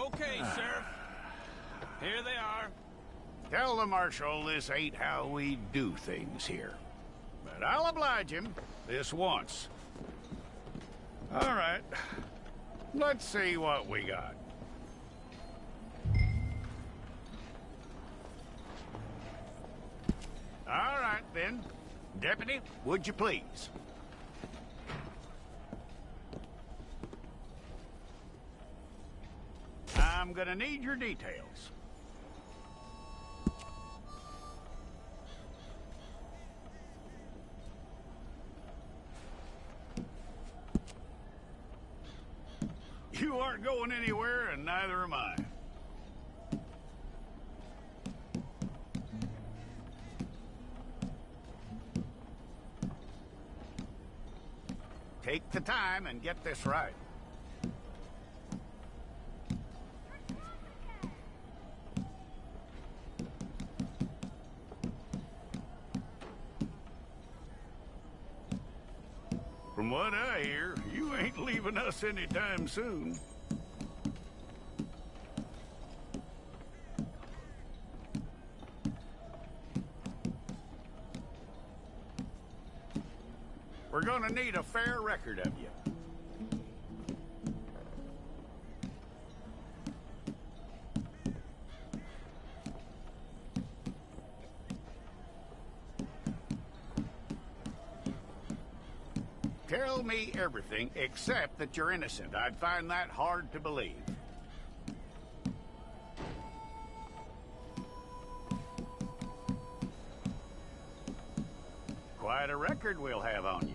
Okay, Sheriff. Here they are. Tell the Marshal this ain't how we do things here. But I'll oblige him this once. All right. Let's see what we got. All right, then. Deputy, would you please? I'm gonna need your details. You aren't going anywhere, and neither am I. Take the time and get this right. From what I hear, you ain't leaving us anytime soon. We're gonna need a fair record of you. Tell me everything except that you're innocent. I'd find that hard to believe. Quite a record we'll have on you.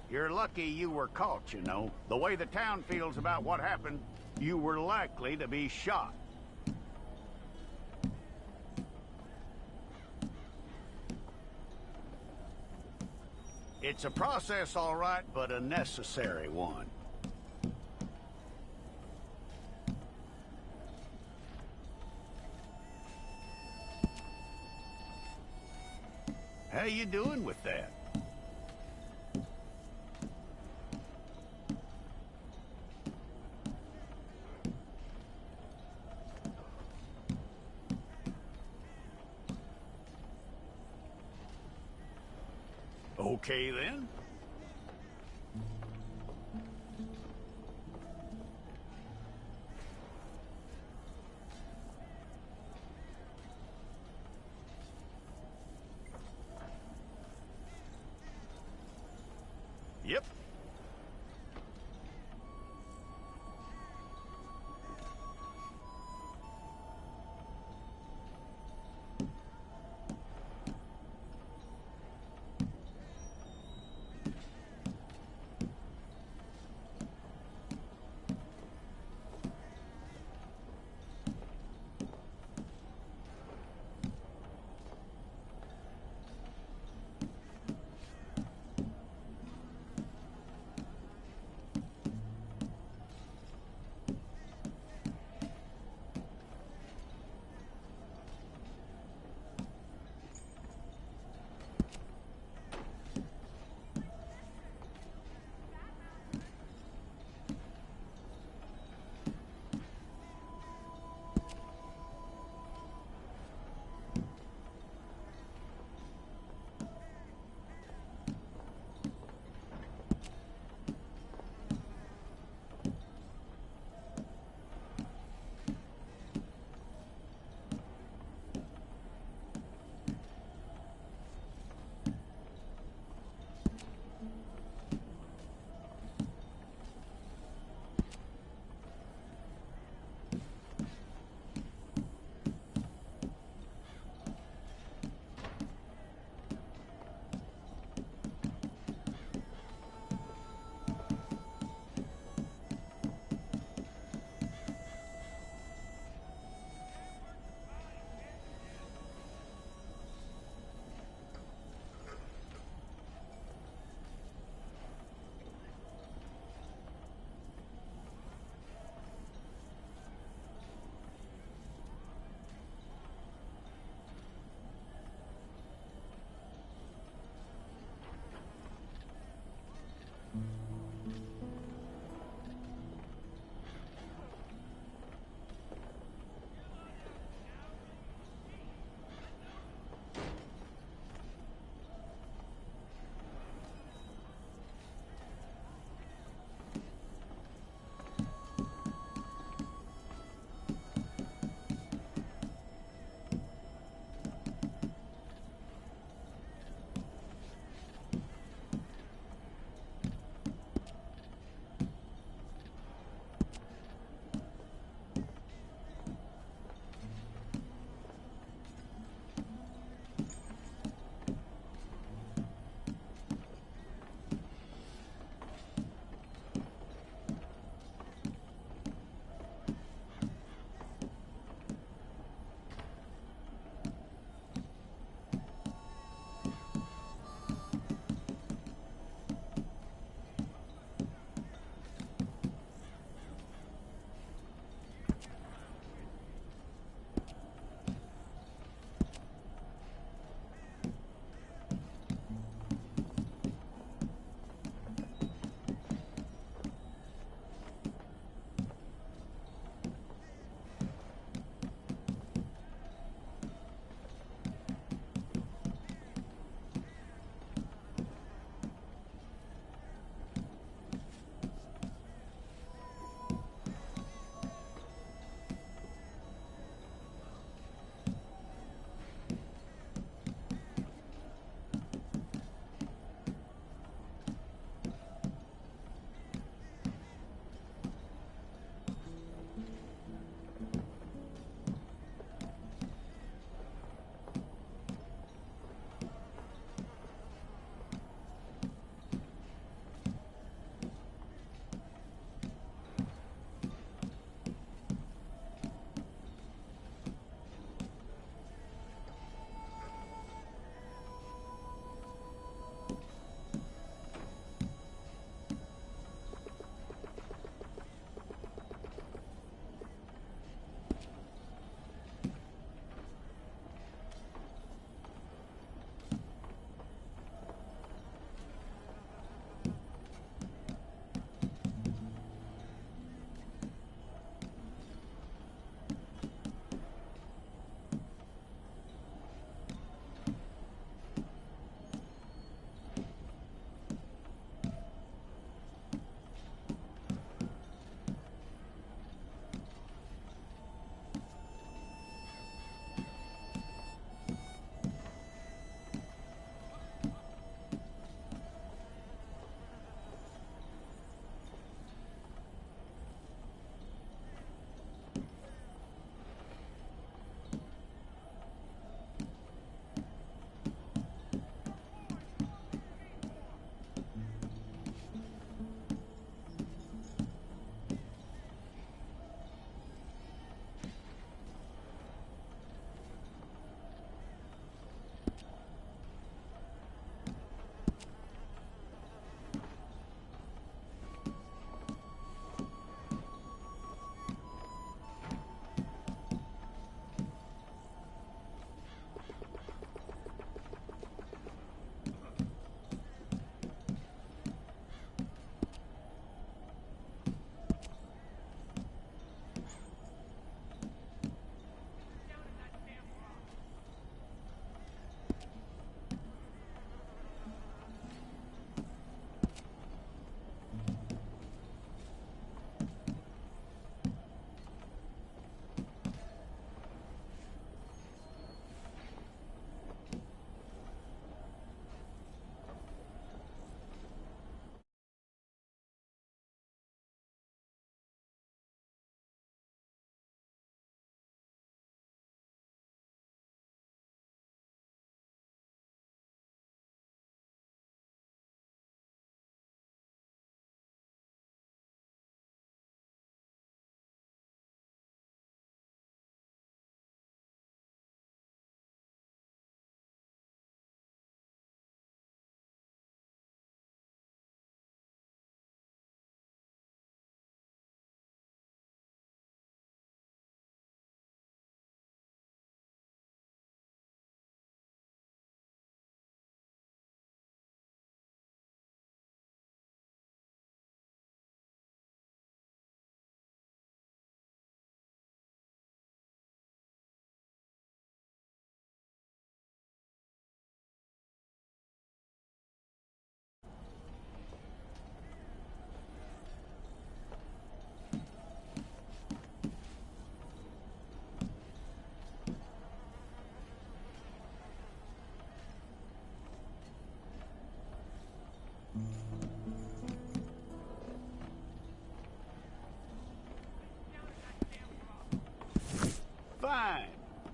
You're lucky you were caught, you know. The way the town feels about what happened, you were likely to be shot. It's a process, all right, but a necessary one. How you doing with that? Okay, then. Yep.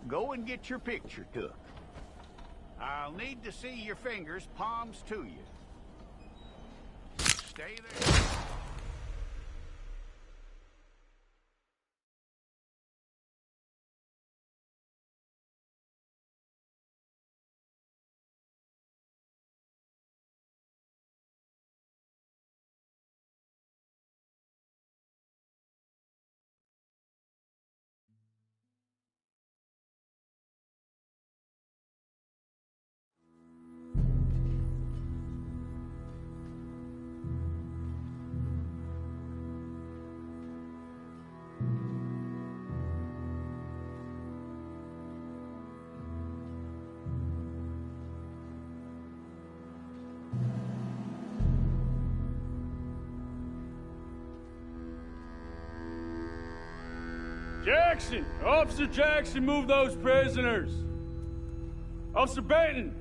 go and get your picture took. I'll need to see your fingers, palms to you. Stay there. Jackson! Officer Jackson, move those prisoners! Officer Benton!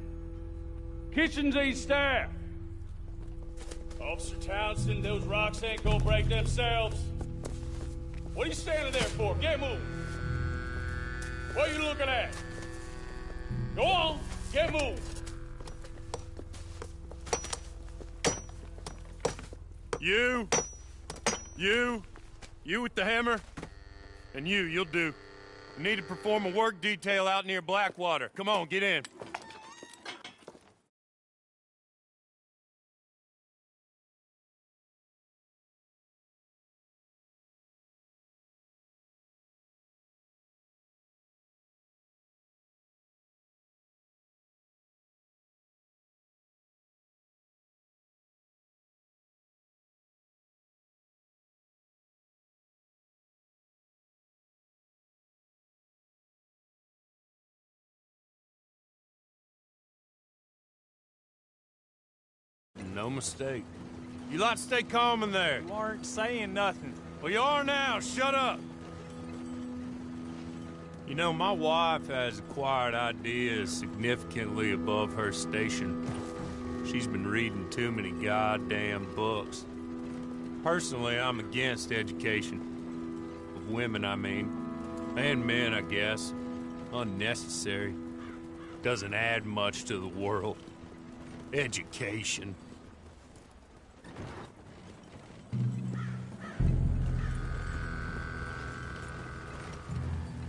Kitchens aid staff! Officer Townsend, those rocks ain't gonna break themselves. What are you standing there for? Get moving! What are you looking at? Go on, get moving! You with the hammer? And you'll do. We need to perform a work detail out near Blackwater. Come on, get in. No mistake. You lot stay calm in there. You aren't saying nothing. Well, you are now. Shut up. You know, my wife has acquired ideas significantly above her station. She's been reading too many goddamn books. Personally, I'm against education. Of women, I mean. And men, I guess. Unnecessary. Doesn't add much to the world. Education.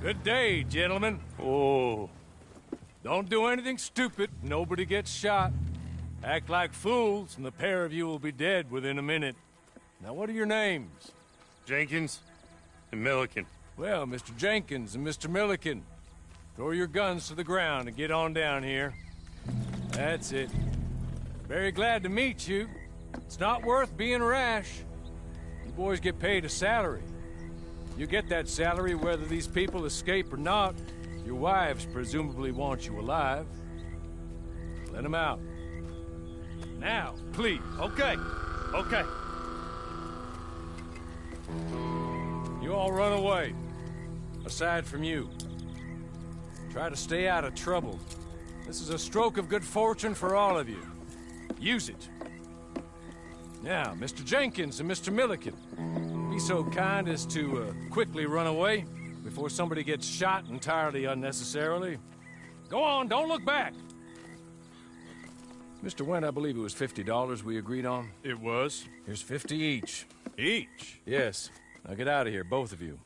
Good day, gentlemen. Oh. Don't do anything stupid. Nobody gets shot. Act like fools, and the pair of you will be dead within a minute. Now, what are your names? Jenkins and Milliken. Well, Mr. Jenkins and Mr. Milliken, throw your guns to the ground and get on down here. That's it. Very glad to meet you. It's not worth being rash. You boys get paid a salary. You get that salary whether these people escape or not. Your wives presumably want you alive. Let them out. Now, please. Okay. You all run away. Aside from you. Try to stay out of trouble. This is a stroke of good fortune for all of you. Use it. Now, Mr. Jenkins and Mr. Milliken, be so kind as to quickly run away before somebody gets shot entirely unnecessarily. Go on, don't look back. Mr. Wendt, I believe it was $50 we agreed on. It was. Here's 50 each. Each? Yes. Now get out of here, both of you.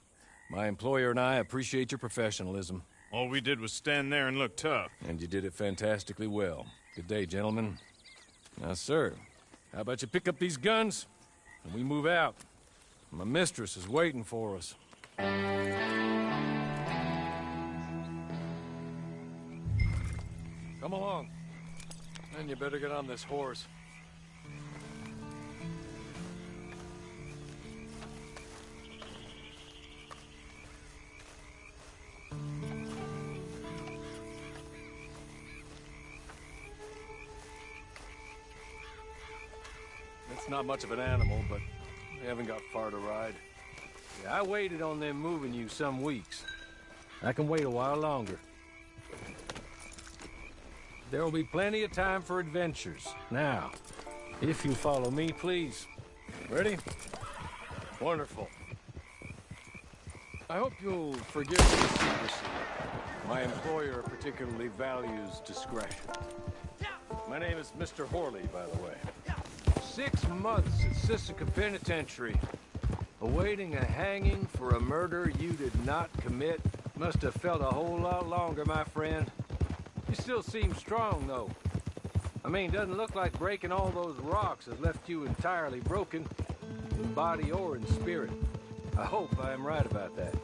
My employer and I appreciate your professionalism. All we did was stand there and look tough. And you did it fantastically well. Good day, gentlemen. Now, sir, how about you pick up these guns, and we move out? My mistress is waiting for us. Come along. And you better get on this horse. It's not much of an animal, but we haven't got far to ride. Yeah, I waited on them moving you some weeks. I can wait a while longer. There will be plenty of time for adventures. Now, if you follow me, please. Ready? Wonderful. I hope you'll forgive the secrecy. My employer particularly values discretion. My name is Mr. Horley, by the way. 6 months at Sisika Penitentiary, awaiting a hanging for a murder you did not commit. Must have felt a whole lot longer, my friend. You still seem strong, though. I mean, doesn't look like breaking all those rocks has left you entirely broken, in body or in spirit. I hope I am right about that.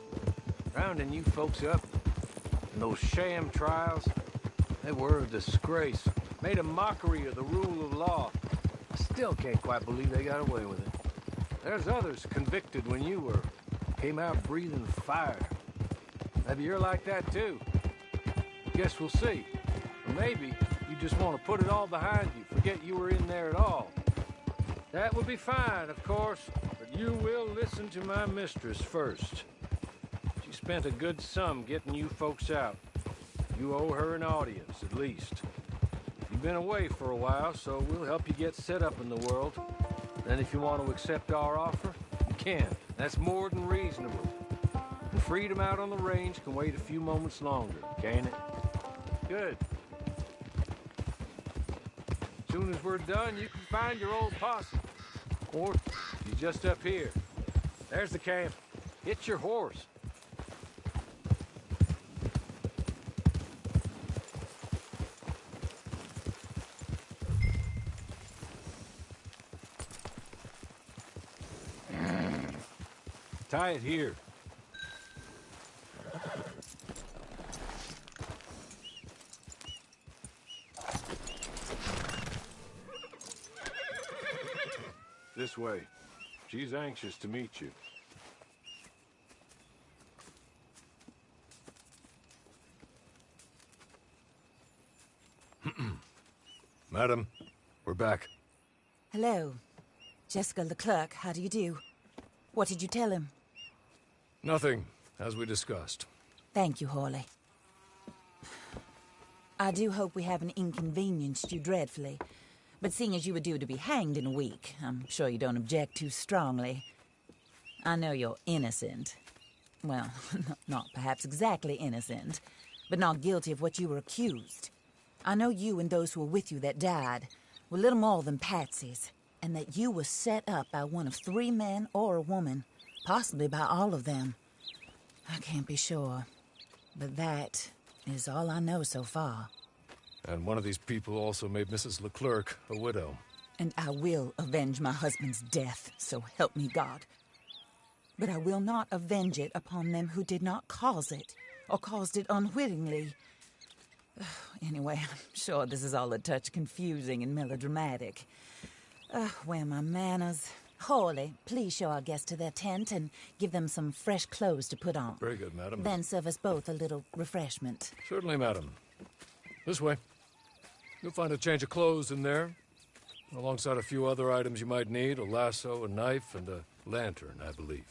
Rounding you folks up, and those sham trials, they were a disgrace. Made a mockery of the rule of law. I still can't quite believe they got away with it. There's others convicted when you were. Came out breathing fire. Maybe you're like that too. Guess we'll see. Or maybe you just want to put it all behind you, forget you were in there at all. That would be fine, of course, but you will listen to my mistress first. She spent a good sum getting you folks out. You owe her an audience, at least. You've been away for a while, so we'll help you get set up in the world. Then if you want to accept our offer, you can. That's more than reasonable. And freedom out on the range can wait a few moments longer, can't it? Good. As soon as we're done, you can find your old posse. Or you're just up here. There's the camp. Hit your horse. Tie it here. This way. She's anxious to meet you. Madam, we're back. Hello. Jessica Leclerc, how do you do? What did you tell him? Nothing, as we discussed. Thank you, Horley. I do hope we haven't inconvenienced you dreadfully. But seeing as you were due to be hanged in a week, I'm sure you don't object too strongly. I know you're innocent. Well, not perhaps exactly innocent, but not guilty of what you were accused. I know you and those who were with you that died were little more than patsies, and that you were set up by one of 3 men or a woman, possibly by all of them. I can't be sure, but that is all I know so far. And one of these people also made Mrs. Leclerc a widow. And I will avenge my husband's death, so help me God. But I will not avenge it upon them who did not cause it, or caused it unwittingly. Anyway, I'm sure this is all a touch confusing and melodramatic. Where are my manners? Horley, please show our guests to their tent and give them some fresh clothes to put on. Very good, madam. Then serve us both a little refreshment. Certainly, madam. This way. You'll find a change of clothes in there, alongside a few other items you might need, a lasso, a knife, and a lantern, I believe.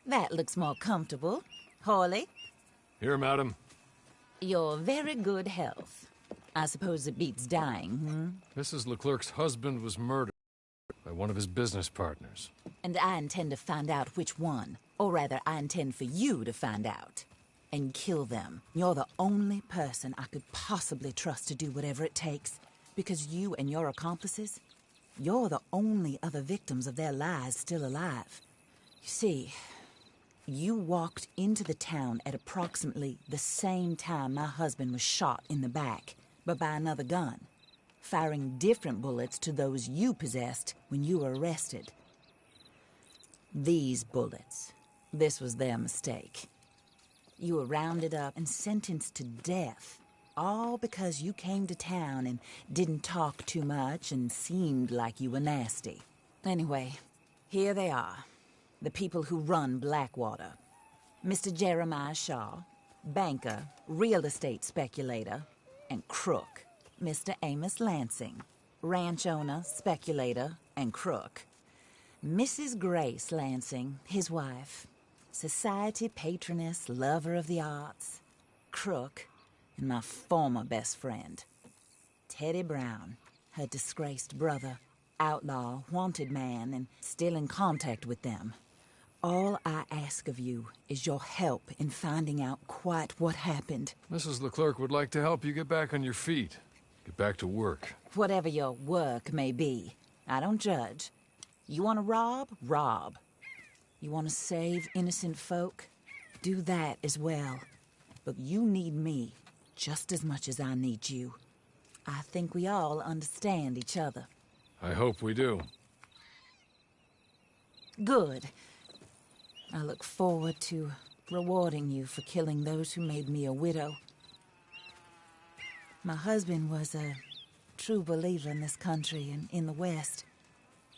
That looks more comfortable. Horley? Here, madam. Your very good health. I suppose it beats dying, Mrs. Leclerc's husband was murdered by one of his business partners. And I intend to find out which one. Or rather, I intend for you to find out. And kill them. You're the only person I could possibly trust to do whatever it takes. Because you and your accomplices, you're the only other victims of their lies still alive. You see, You walked into the town at approximately the same time my husband was shot in the back, but by another gun, firing different bullets to those you possessed when you were arrested. These bullets, this was their mistake. You were rounded up and sentenced to death, all because you came to town and didn't talk too much and seemed like you were nasty. Anyway, here they are, the people who run Blackwater. Mr. Jeremiah Shaw, banker, real estate speculator, and crook. Mr. Amos Lansing, ranch owner, speculator, and crook. Mrs. Grace Lansing, his wife, society patroness, lover of the arts, crook, and my former best friend, Teddy Brown, her disgraced brother, outlaw, wanted man, and still in contact with them. All I ask of you is your help in finding out quite what happened. Mrs. Leclerc would like to help you get back on your feet. Get back to work. Whatever your work may be, I don't judge. You want to rob? Rob. You want to save innocent folk? Do that as well. But you need me just as much as I need you. I think we all understand each other. I hope we do. Good. I look forward to rewarding you for killing those who made me a widow. My husband was a true believer in this country and in the West.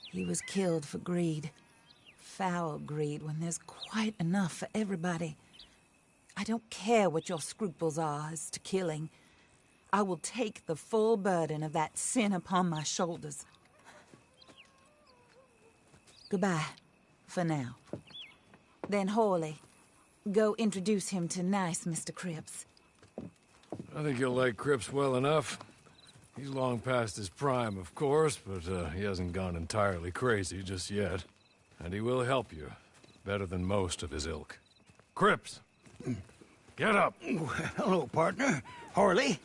He was killed for greed. Foul greed when there's quite enough for everybody. I don't care what your scruples are as to killing. I will take the full burden of that sin upon my shoulders. Goodbye, for now. Then Hawley, go introduce him to nice Mr. Cripps. I think you'll like Cripps well enough. He's long past his prime, of course, but he hasn't gone entirely crazy just yet. And he will help you, better than most of his ilk. Cripps! Get up! Hello, partner. Harley.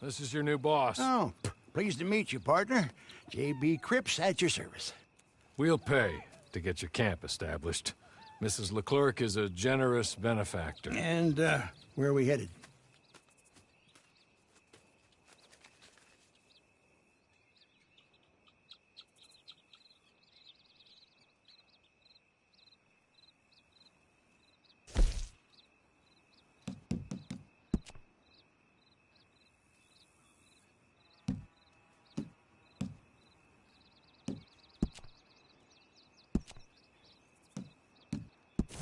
This is your new boss. Oh, pleased to meet you, partner. J.B. Cripps at your service. We'll pay to get your camp established. Mrs. Leclerc is a generous benefactor. And, where are we headed?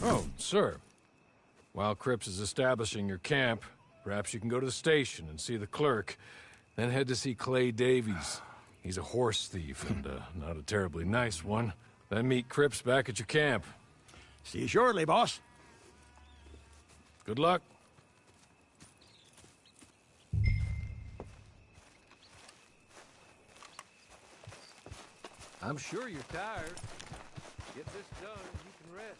Oh, sir. While Cripps is establishing your camp, perhaps you can go to the station and see the clerk, then head to see Clay Davies. He's a horse thief, and not a terribly nice one. Then meet Cripps back at your camp. See you shortly, boss. Good luck. I'm sure you're tired. Get this done and you can rest.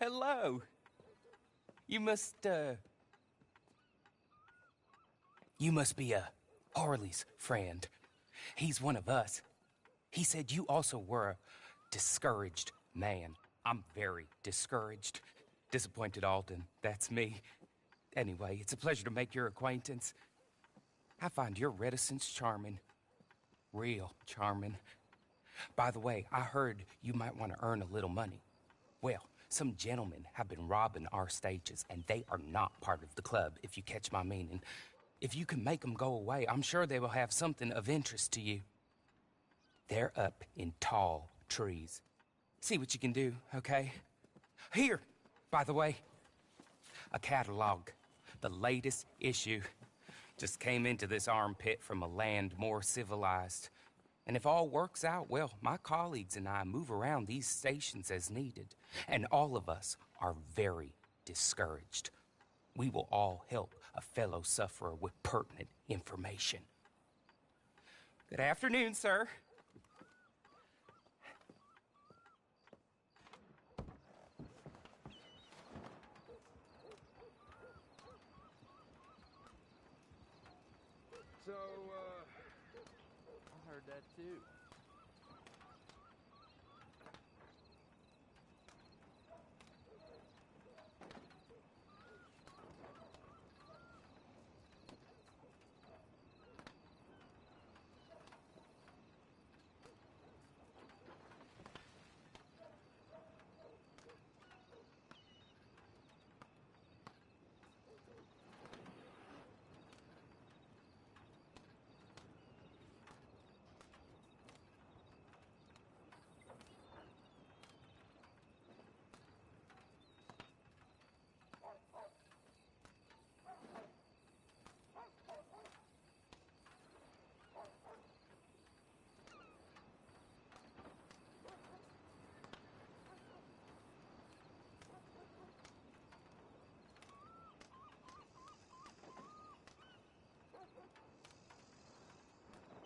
hello. You must be Harley's friend. He's one of us. He said you also were a discouraged man. I'm very discouraged. Disappointed Alden, that's me. Anyway, it's a pleasure to make your acquaintance. I find your reticence charming. Real charming. By the way, I heard you might want to earn a little money. Well, some gentlemen have been robbing our stages, and they are not part of the club, if you catch my meaning. If you can make them go away, I'm sure they will have something of interest to you. They're up in tall trees. See what you can do, okay? Here, by the way, a catalog. The latest issue. Just came into this armpit from a land more civilized. And if all works out, well, my colleagues and I move around these stations as needed. And all of us are very discouraged. We will all help a fellow sufferer with pertinent information. Good afternoon, sir. So, I heard that too.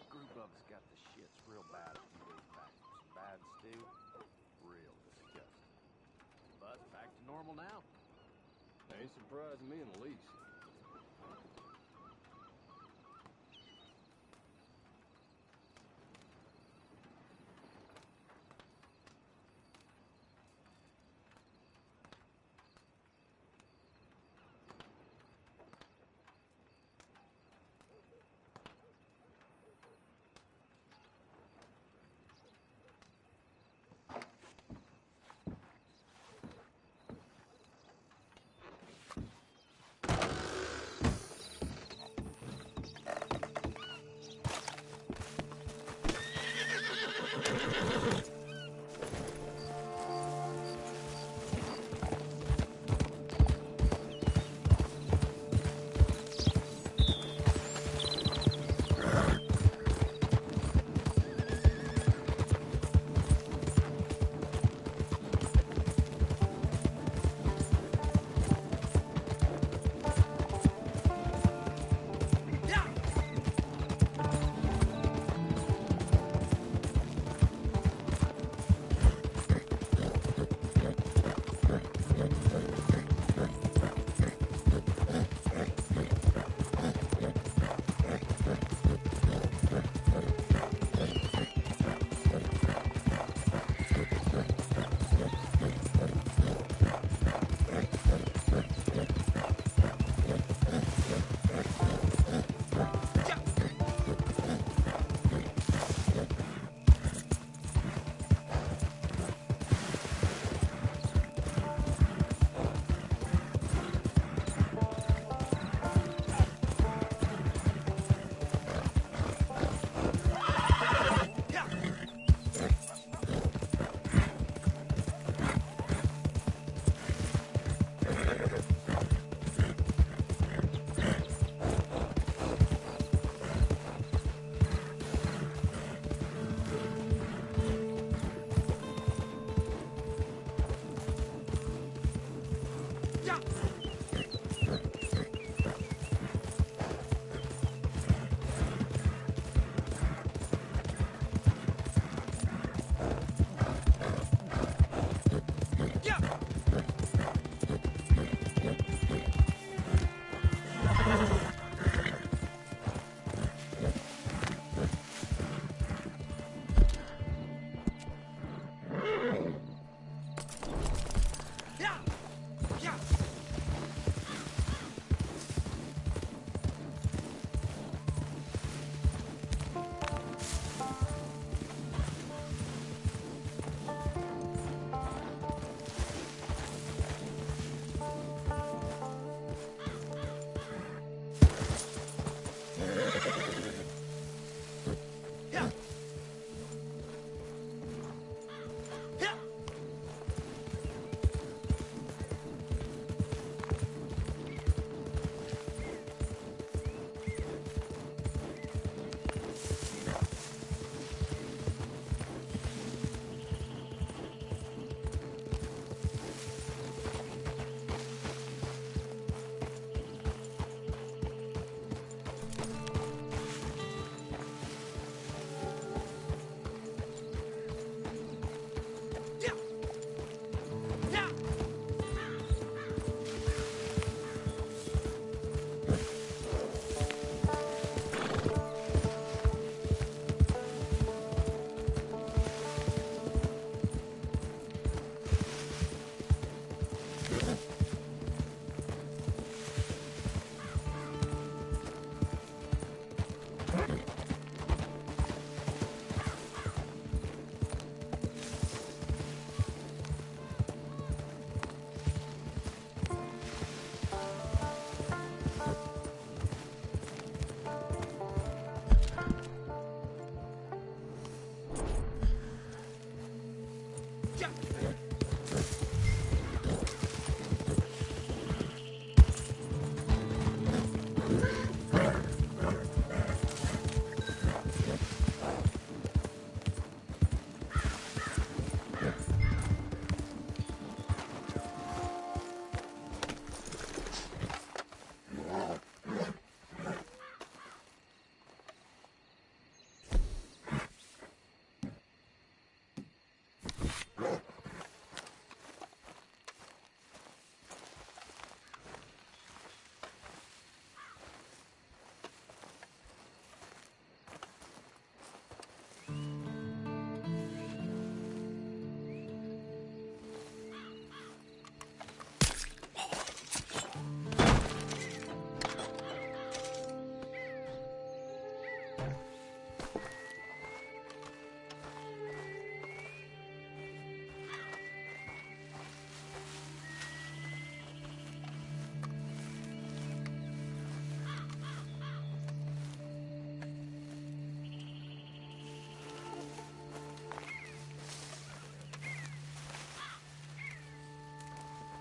Screwbug's got the shits real bad a few days back. Some bad stew. Real disgusting. But back to normal now. Ain't surprising me in the least.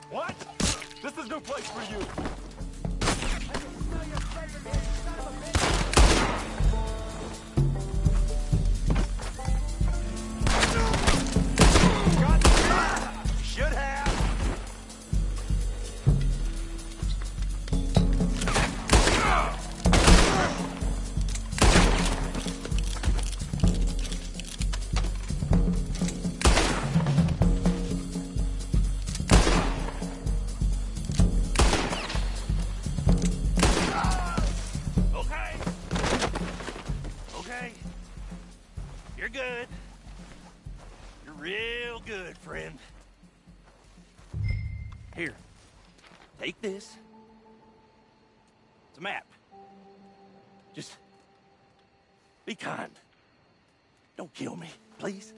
What? This is no place for you. Should have. Okay. You're good. You're real good, friend. Here. Take this. It's a map. Just be kind. Don't kill me, please.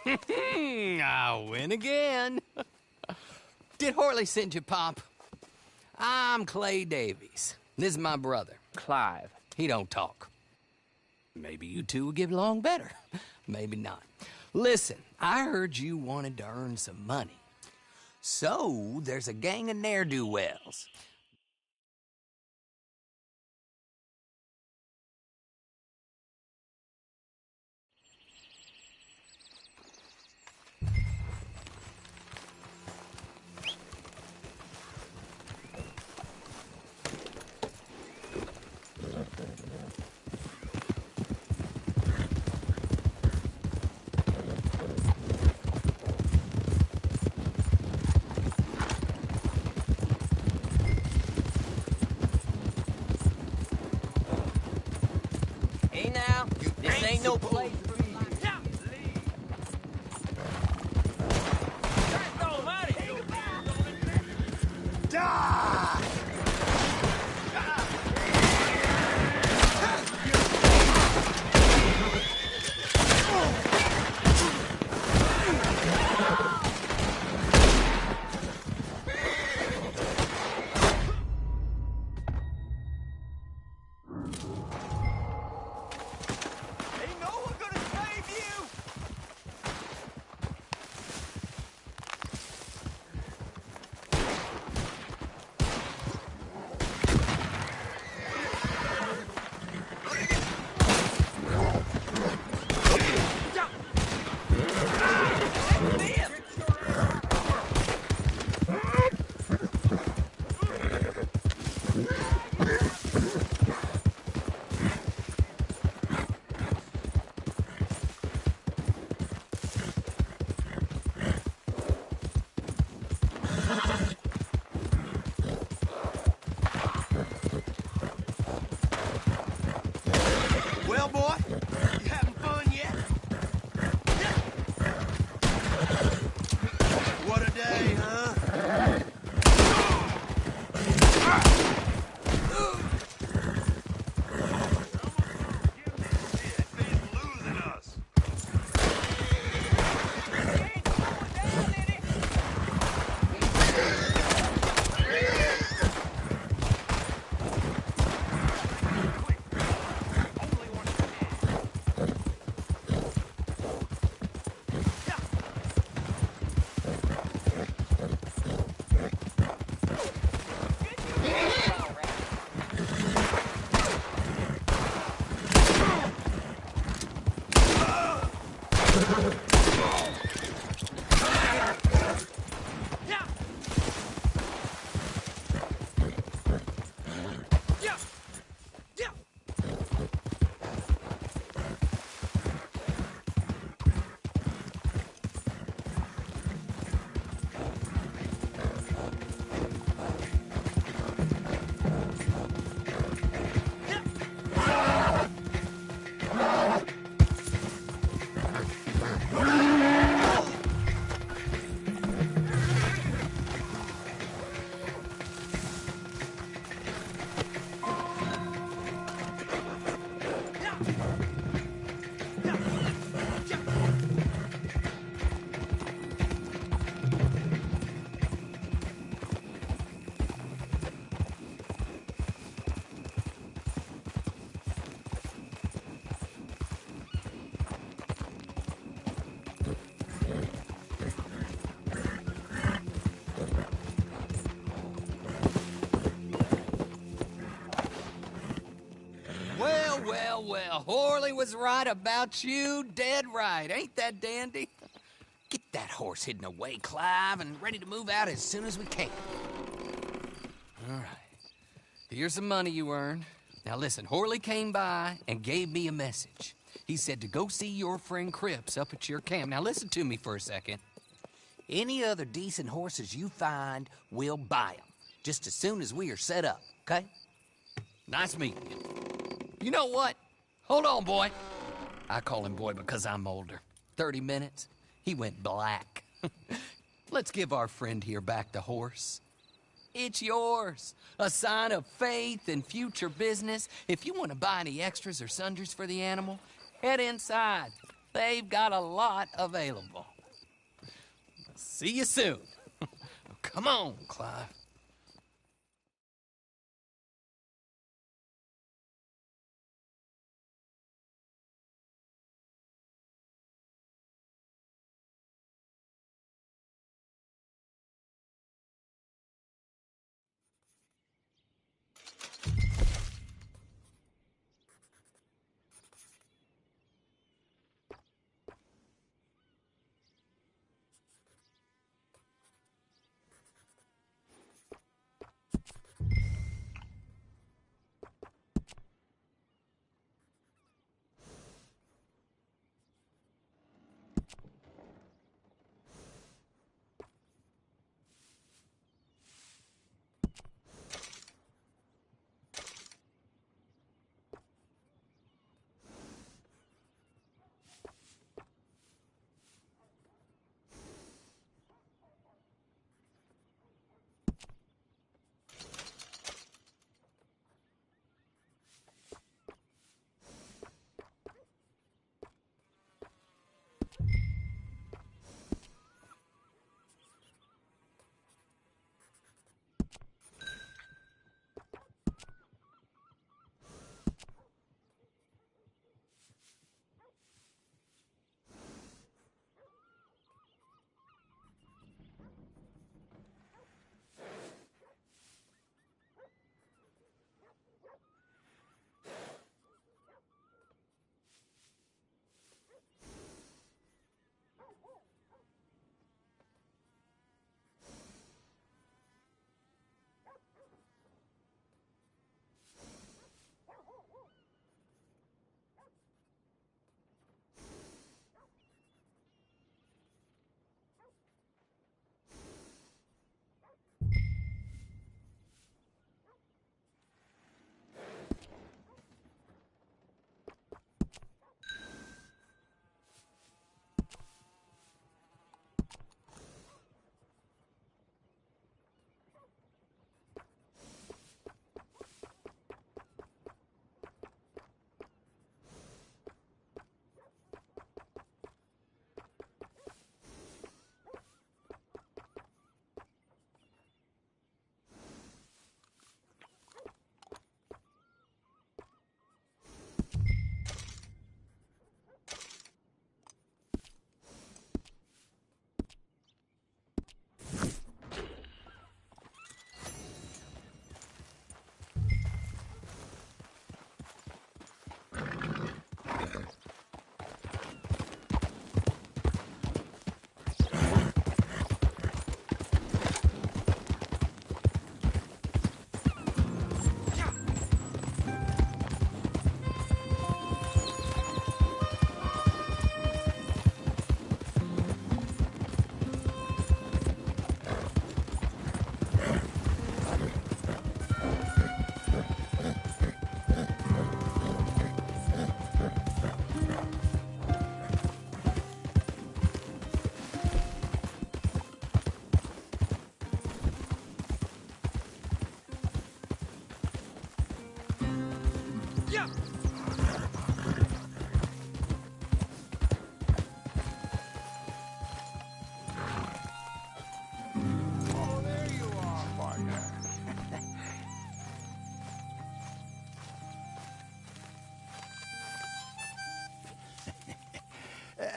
I win again. Did Horley send you, Pop? I'm Clay Davies. This is my brother, Clive. He don't talk. Maybe you two will get along better. Maybe not. Listen, I heard you wanted to earn some money. So, there's a gang of ne'er-do-wells. Hey now, this ain't no place for you. Die! Well, boy, you having fun yet? What a day, huh? Well, Horley was right about you, dead right. Ain't that dandy? Get that horse hidden away, Clive, and ready to move out as soon as we can. All right. Here's the money you earned. Now listen, Horley came by and gave me a message. He said to go see your friend Cripps up at your camp. Now listen to me for a second. Any other decent horses you find, we'll buy them. Just as soon as we are set up, okay? Nice meeting you. You know what? Hold on, boy. I call him boy because I'm older. 30 minutes, he went black. Let's give our friend here back the horse. It's yours. A sign of faith and future business. If you want to buy any extras or sundries for the animal, head inside. They've got a lot available. See you soon. Come on, Clive.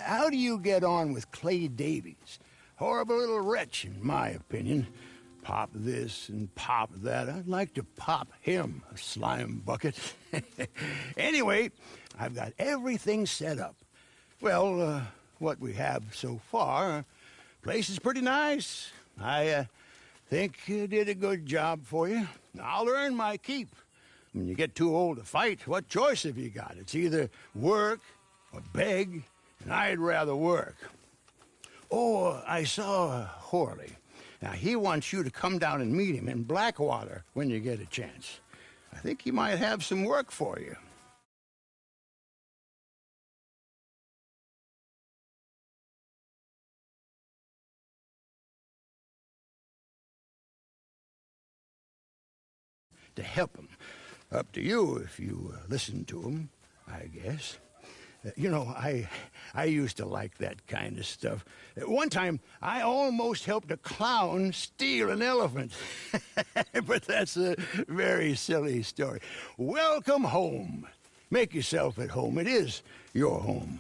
how do you get on with Clay Davies? Horrible little wretch, in my opinion. Pop this and pop that. I'd like to pop him, a slime bucket. Anyway, I've got everything set up. Well, what we have so far, place is pretty nice. I think you did a good job for you. I'll earn my keep. When you get too old to fight, what choice have you got? It's either work or beg, and I'd rather work. Oh, I saw Horley. Now, he wants you to come down and meet him in Blackwater when you get a chance. I think he might have some work for you. To help him. Up to you if you listen to him, I guess. You know, I used to like that kind of stuff. One time, I almost helped a clown steal an elephant. But that's a very silly story. Welcome home. Make yourself at home. It is your home.